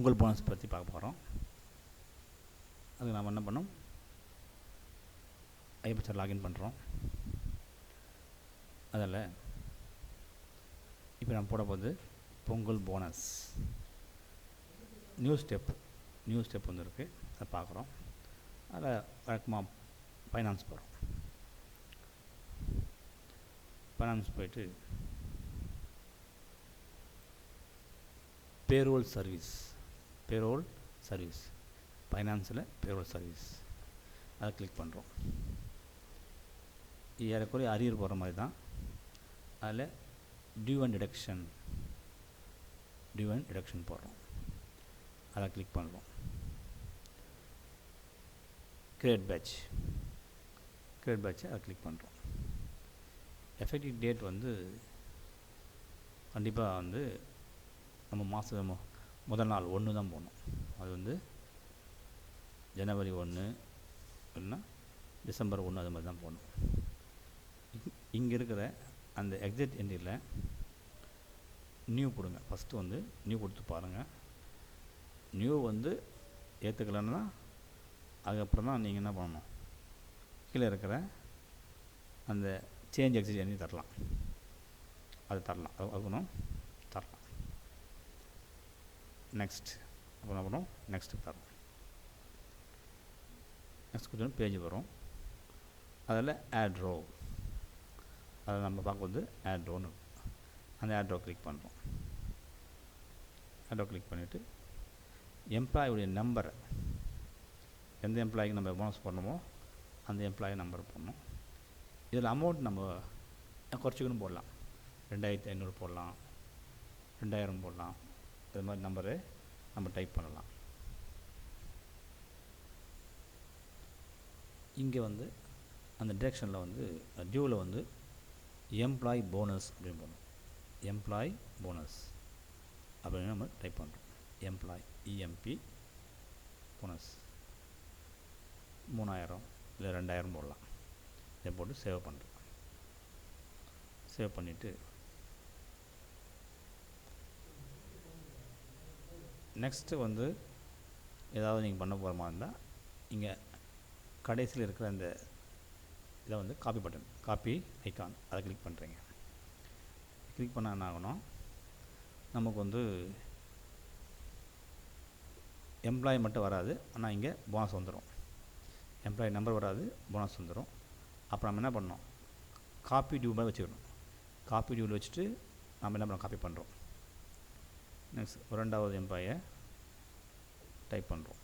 Pongal bonus பற்றி பார்க்க போகிறோம். அதுக்கு நாம் என்ன பண்ணோம், ஐஎஃப்எஸ்ஆர் லாகின் பண்ணுறோம். அதில் இப்போ நம்ம போட போது பொங்கல் போனஸ் நியூ ஸ்டெப் வந்து இருக்குது, அதை பார்க்குறோம். அதில் வழக்கமாக ஃபைனான்ஸ் போகிறோம். ஃபைனான்ஸ் போயிட்டு பேரோல் சர்வீஸ் ஃபைனான்ஸில் பேரோல் சர்வீஸ் அதை கிளிக் பண்ணுறோம். ஏறக்குறைய அரியர் போகிற மாதிரி தான். அதில் டியூ அண்ட் டிடக்ஷன் போடுறோம். அதை கிளிக் பண்ணுறோம். கிரியேட் பேட்ச் அதை கிளிக் பண்ணுறோம். எஃபெக்டிவ் டேட் வந்து கண்டிப்பாக வந்து நம்ம மாதம் முதல் நாள் 1 தான் போடணும். அது வந்து ஜனவரி 1 இல்லைன்னா டிசம்பர் 1 அது மாதிரி தான் போடணும். இங்கே இருக்கிற அந்த எக்ஸிட் என்ட்ரியில் நியூ கொடுங்க. ஃபஸ்ட்டு வந்து நியூ கொடுத்து பாருங்கள். நியூ வந்து ஏற்றுக்கலன்னா அதுக்கப்புறம் தான் நீங்கள் என்ன பண்ணணும், கீழே இருக்கிற அந்த சேஞ்ச் எக்ஸிட் என்ட்ரி தரலாம். அது தரலாம், அதுக்கணும் தரலாம். நெக்ஸ்ட் அப்புறம் என்ன பண்ணுவோம், நெக்ஸ்ட்டு தரோம். நெக்ஸ்ட் கொடுத்தோன்னா பேஜ் வரும். அதில் ஆட் ரோ, அதை நம்ம பார்க்கும்போது ஆட் ரோன்னு அந்த ஆட் ரோ கிளிக் பண்ணுறோம். ஆட் ரோ கிளிக் பண்ணிவிட்டு எம்ப்ளாயுடைய நம்பரை, எந்த எம்ப்ளாய்க்கு நம்ம போனஸ் பண்ணணுமோ அந்த எம்ப்ளாயி நம்பர் போடணும். இதில் அமௌண்ட் நம்ம குறைச்சிக்கணும் போடலாம். 2500 போடலாம், 2000 போடலாம். இது மாதிரி நம்பரு நம்ம டைப் பண்ணலாம். இங்கே வந்து அந்த டிரெக்ஷனில் வந்து டியூவில் வந்து எம்ப்ளாயி போனஸ் அப்படின்னு போடணும். எம்ப்ளாயி போனஸ் அப்படின்னு நம்ம டைப் பண்ணுறோம். எம்ப்ளாயி இஎம்பி போனஸ் 3000 இல்லை 2000 போடலாம். இதை போட்டு சேவ் பண்ணுறோம். சேவ் பண்ணிவிட்டு நெக்ஸ்ட்டு வந்து ஏதாவது நீங்கள் பண்ண போகிற மாதிரி இருந்தால் இங்கே கடைசியில் இருக்கிற அந்த இதை வந்து காப்பி ஐக்கான் அதை கிளிக் பண்ணுறீங்க. கிளிக் பண்ணால் என்ன ஆகணும், நமக்கு வந்து எம்ப்ளாயி மட்டும் வராது, ஆனால் இங்கே போனஸ் வந்துடும். எம்ப்ளாயி நம்பர் வராது, போனஸ் வந்துடும். அப்புறம் நம்ம என்ன பண்ணோம், காப்பி டியூ மாதிரி வச்சுக்கணும். காப்பி டியூவில் வச்சுட்டு நம்ம என்ன பண்ணோம், காப்பி பண்ணுறோம். நெக்ஸ்ட் 2வது எம்ப்ளாயை டைப் பண்ணுறோம்.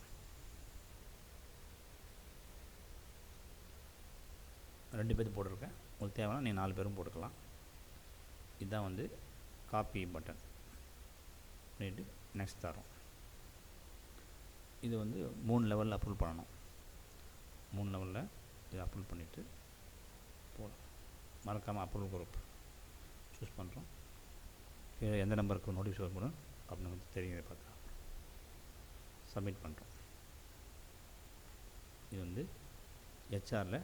2 பேர் போட்டிருக்கேன். உங்களுக்கு தேவைன்னா நீங்கள் 4 பேரும் போட்டுக்கலாம். இதுதான் வந்து காப்பி பட்டன் பண்ணிவிட்டு நெக்ஸ்ட் தரோம். இது வந்து 3 லெவலில் அப்ரூவ் பண்ணணும். 3 லெவலில் இதை அப்ரூவ் பண்ணிவிட்டு போகலாம். மறக்காமல் அப்ரூவல் குரூப் சூஸ் பண்ணுறோம். எந்த நம்பருக்கு நோட்டிஃபிகேஷன் பண்ணணும் அப்படின்னு வந்து தெரியுது பார்த்தா சப்மிட் பண்ணுறோம். இது வந்து ஹெச்ஆரில்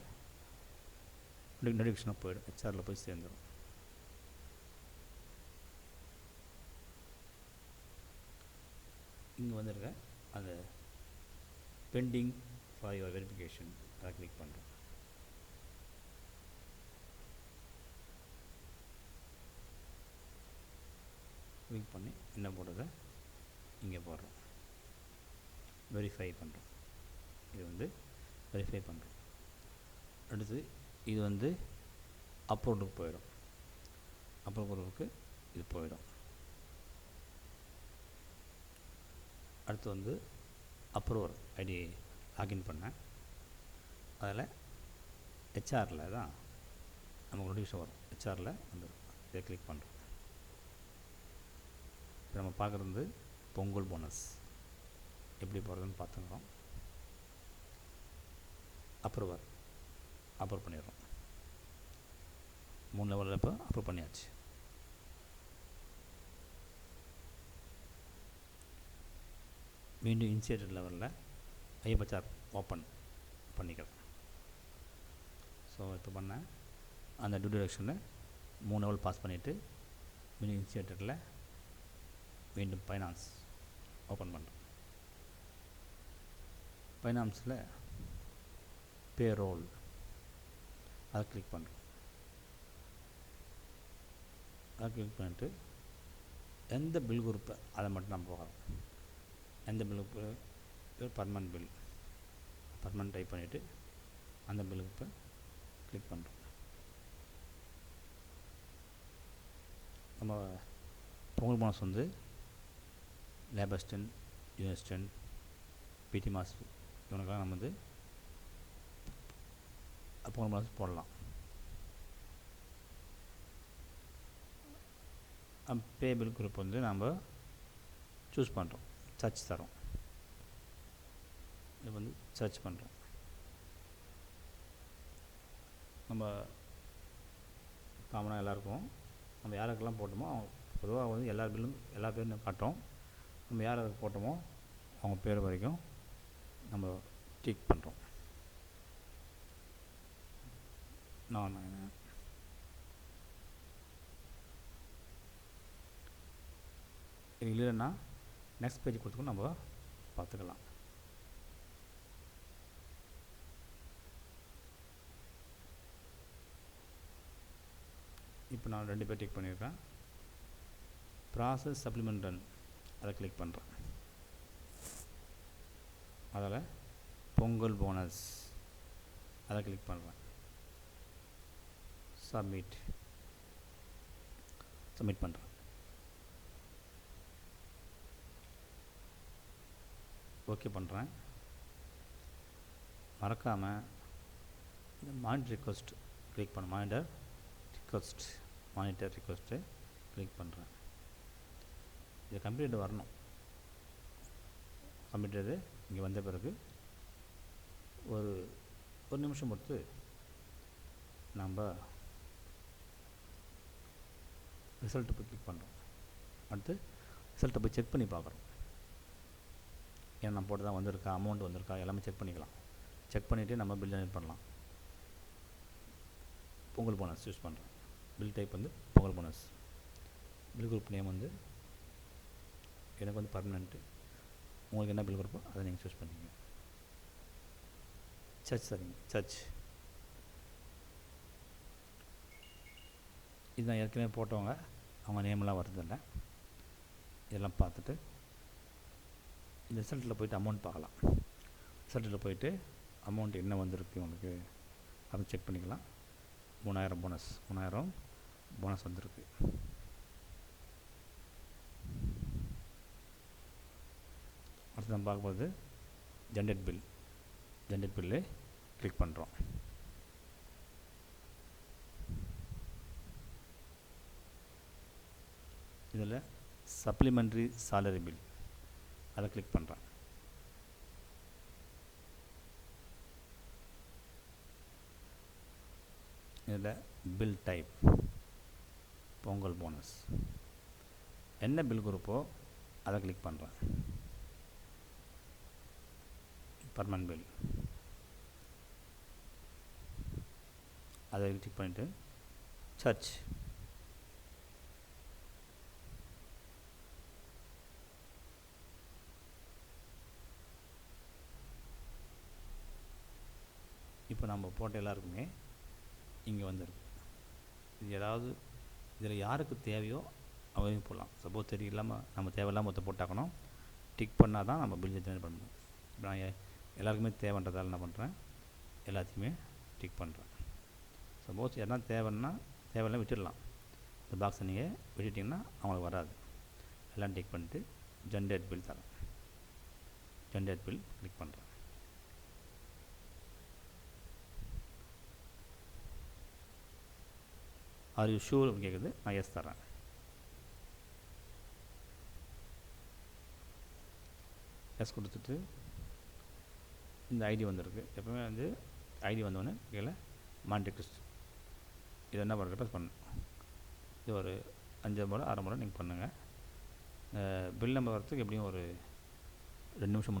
நோட்டிஃபிகேஷனாக போயிடும். ஹெச்ஆரில் போய் சேர்ந்துடும். இங்கே வந்துருக்க அந்த பெண்டிங் ஃபார் யுவர் வெரிஃபிகேஷன் அதை கிளிக் பண்ணுறோம். கிளிக் பண்ணி என்ன போடுறத இங்கே போடுறோம். வெரிஃபை பண்ணுறோம். இது வந்து வெரிஃபை பண்ணுறோம். அடுத்து இது வந்து அப்லோடுக்கு போயிடும். அப்லோடுக்கு இது போயிடும். அடுத்து வந்து அப்ரூவர் ஐடி லாகின் பண்ணேன். அதில் ஹெச்ஆரில் தான் நமக்கு நோட்டிஃபிகேஷன் வரும். ஹெச்ஆரில் வந்து இதை கிளிக் பண்ணுறோம். இப்போ நம்ம பார்க்குறது பொங்கல் போனஸ் எப்படி போகிறதுன்னு பார்த்துக்கிறோம். அப்ரூவ் பண்ணிடுறோம். 3 லெவலில் இப்போ அப்ரூவ் பண்ணியாச்சு. மீண்டும் இனிஷியேட்டட் லெவலில் ஐஎஃப்எஸ்ஆர் ஓப்பன் பண்ணிக்கலாம். ஸோ இப்போ பண்ண அந்த டியூ டிடக்ஷனில் 3 லெவல் பாஸ் பண்ணிவிட்டு மீண்டும் இனிஷியேட்டரில் மீண்டும் ஃபைனான்ஸ் ஓப்பன் பண்ணுறோம். ஃபைனான்ஸில் பேரோல் அதை கிளிக் பண்ணுறோம். அதை கிளிக் பண்ணிட்டு எந்த பில் குரூப்பை அதை மட்டும் நம்ம போகிறோம். எந்த bill group permanent bill, permanent type பண்ணிவிட்டு அந்த பில் குரூப்பை கிளிக் பண்ணுறோம். நம்ம பொங்கல் போனஸ் வந்து lab assistant, unit assistant, PT master இவனுக்கெல்லாம் நம்ம வந்து பொங்கல் போனஸ் போடலாம். பே பில் குரூப் வந்து நம்ம சூஸ் பண்ணுறோம், சர்ச் தரோம். இது வந்து சர்ச் பண்ணுறோம். நம்ம காமனாக எல்லாருக்கும் நம்ம யாருக்கெல்லாம் போட்டோமோ அவங்க பொதுவாக வந்து எல்லா பேரும் காட்டுறோம். நம்ம யாருக்கு போட்டோமோ அவங்க பேர் வரைக்கும் நம்ம டிக் பண்ணுறோம். நான் இல்லைன்னா நெக்ஸ்ட் பேஜ் கொடுத்துக்கும் நம்ம பார்த்துக்கலாம். இப்போ நான் 2 பேர் டிக் பண்ணியிருக்கேன். ப்ராசஸ் சப்ளிமெண்ட் ரன் அதை கிளிக் பண்ணுறேன். அதில் பொங்கல் போனஸ் அதை கிளிக் பண்ணுறேன். சப்மிட் பண்ணுறேன். ஓகே பண்ணுறேன். மறக்காமல் இந்த மானிட்டர் ரிக்வெஸ்ட் கிளிக் பண்ண மானிட்டர் ரிக்வெஸ்ட்டு கிளிக் பண்ணுறேன். இது கம்ப்ளீட் வரணும். கம்ப்ளீட்டது இங்கே வந்த பிறகு ஒரு நிமிஷம் பொறுத்து நம்ம ரிசல்ட்டை போய் கிளிக் பண்ணுறோம். அடுத்து ரிசல்ட்டை போய் செக் பண்ணி பார்க்குறோம். ஏன்னா நம்ம போட்டு தான் வந்திருக்கா, அமௌண்ட் வந்திருக்கா எல்லாமே செக் பண்ணிக்கலாம். செக் பண்ணிவிட்டு நம்ம பில் ஜெனரேட் பண்ணலாம். பொங்கல் போனஸ் யூஸ் பண்ணுறேன். பில் டைப் வந்து Pongal bonus. Bill group name வந்து எனக்கு வந்து பர்மனெண்ட்டு. உங்களுக்கு என்ன பில் குரூப்போ அதை நீங்கள் சூஸ் பண்ணிங்க. சர்ச் இதுதான் ஏற்கனவே போட்டவங்க அவங்க நேமெல்லாம் வருதில்லை. இதெல்லாம் பார்த்துட்டு இந்த ரிசல்ட்டில் போய்ட்டு அமௌண்ட் பார்க்கலாம். ரிசல்ட்டில் போய்ட்டு அமௌண்ட் என்ன வந்திருக்கு உங்களுக்கு அப்படின்னு செக் பண்ணிக்கலாம். 3000 போனஸ் வந்திருக்கு. அடுத்து நம்ம பார்க்கும்போது ஜென்ரேட் பில்லு கிளிக் பண்ணுறோம். இதில் சப்ளிமெண்ட்ரி சாலரி பில் அதை கிளிக் பண்ணுறேன். இதில் பில் டைப் பொங்கல் போனஸ் என்ன பில் குரூப்போ அதை கிளிக் பண்ணுறேன். பர்மனெண்ட் பில் அதை கிளிக் பண்ணிவிட்டு சர்ச் இப்போ நம்ம போட்ட எல்லாருக்குமே இங்கே வந்துருக்கு. இது ஏதாவது இதில் யாருக்கு தேவையோ அவங்க போடலாம். சப்போஸ் தெரியலாமல் நம்ம தேவையில்லாமல் மொத்தம் போட்டாக்கணும். டிக் பண்ணால் தான் நம்ம பில் ஜெனரேட் பண்ணணும். இப்போ நான் எல்லாருக்குமே தேவைன்றதால என்ன பண்ணுறேன், எல்லாத்தையுமே டிக் பண்ணுறேன். சப்போஸ் எதனா தேவையில்லாம் விட்டுடலாம். இந்த பாக்ஸை நீங்கள் விட்டுட்டிங்கன்னா அவங்களுக்கு வராது. எல்லாம் டிக் பண்ணிட்டு ஜென்ரேட் பில் தரேன். ஜென்ரேட் பில் கிளிக் பண்ணுறேன். ஆர் யூ ஷூர் அப்படின்னு கேட்குது. நான் எஸ் தரேன். எஸ் கொடுத்துட்டு இந்த ஐடி வந்திருக்கு. எப்பவுமே வந்து ஐடி வந்தோடனே கீழே மானிட்டர் இது என்ன பண்ணுற ரிப்பேர் பண்ணணும். இது ஒரு 5 முறை 6 முறை நீங்கள் பண்ணுங்கள். பில் நம்பர் வரத்துக்கு எப்படியும் ஒரு 2 நிமிஷம்